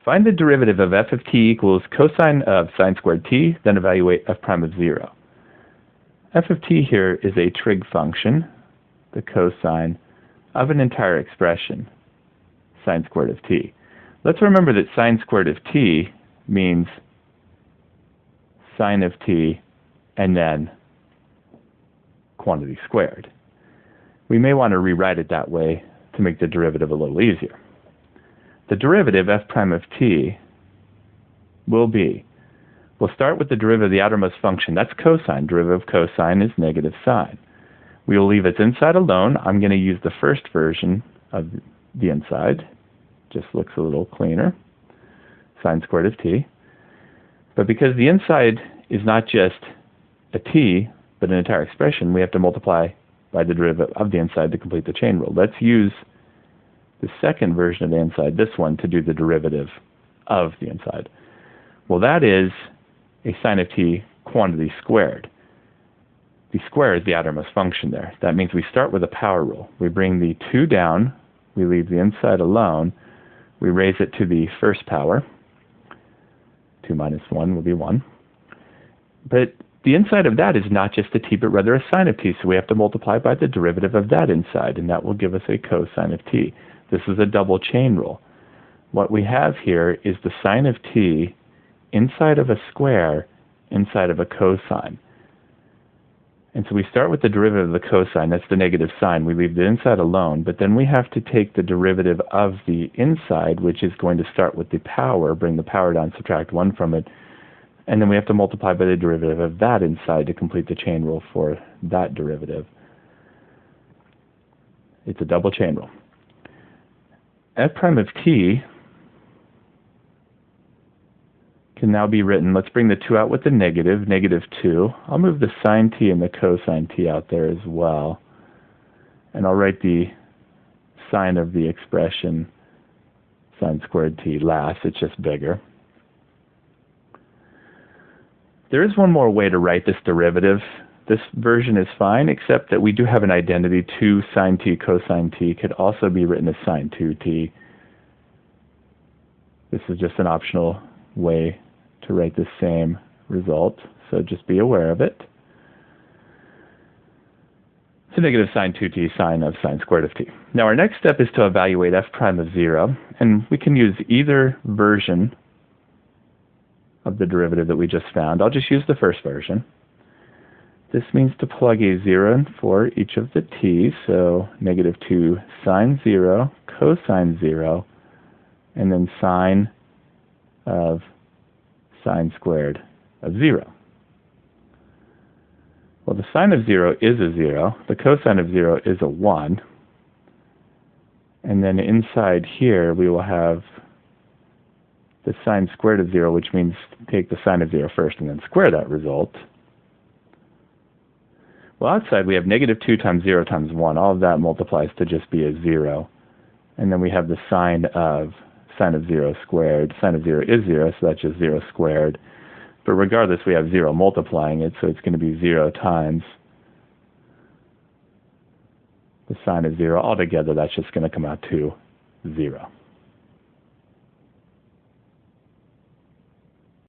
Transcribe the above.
Find the derivative of f of t equals cosine of sine squared t, then evaluate f prime of 0. F of t here is a trig function, the cosine of an entire expression, sine squared of t. Let's remember that sine squared of t means sine of t and then quantity squared. We may want to rewrite it that way to make the derivative a little easier. The derivative, f prime of t, will be, we'll start with the derivative of the outermost function. That's cosine. Derivative of cosine is negative sine. We will leave its inside alone. I'm going to use the first version of the inside. Just looks a little cleaner. Sine squared of t. But because the inside is not just a t, but an entire expression, we have to multiply by the derivative of the inside to complete the chain rule. Let's use the second version of the inside, this one, to do the derivative of the inside. Well, that is a sine of t quantity squared. The square is the outermost function there. That means we start with a power rule. We bring the 2 down, we leave the inside alone, we raise it to the first power. 2 minus 1 will be 1. But the inside of that is not just a t, but rather a sine of t, so we have to multiply by the derivative of that inside, and that will give us a cosine of t. This is a double chain rule. What we have here is the sine of t inside of a square inside of a cosine. And so we start with the derivative of the cosine, that's the negative sign. We leave the inside alone, but then we have to take the derivative of the inside, which is going to start with the power, bring the power down, subtract 1 from it, and then we have to multiply by the derivative of that inside to complete the chain rule for that derivative. It's a double chain rule. F prime of t can now be written, let's bring the 2 out with the negative, negative 2. I'll move the sine t and the cosine t out there as well. And I'll write the sign of the expression sine squared t last, it's just bigger. There is one more way to write this derivative. This version is fine, except that we do have an identity. 2 sine t cosine t could also be written as sine 2t. This is just an optional way to write the same result, so just be aware of it. So negative sine 2t sine of sine squared of t. Now our next step is to evaluate f prime of 0, and we can use either version of the derivative that we just found. I'll just use the first version. This means to plug a 0 in for each of the t's, so negative 2 sine 0, cosine 0, and then sine of sine squared of 0. Well, the sine of 0 is a 0, the cosine of 0 is a 1, and then inside here we will have the sine squared of 0, which means take the sine of 0 first and then square that result. Well, outside we have negative 2 times 0 times 1. All of that multiplies to just be a 0. And then we have the sine of 0 squared. Sine of 0 is 0, so that's just 0 squared. But regardless, we have 0 multiplying it, so it's going to be 0 times the sine of 0. Altogether, that's just going to come out to 0.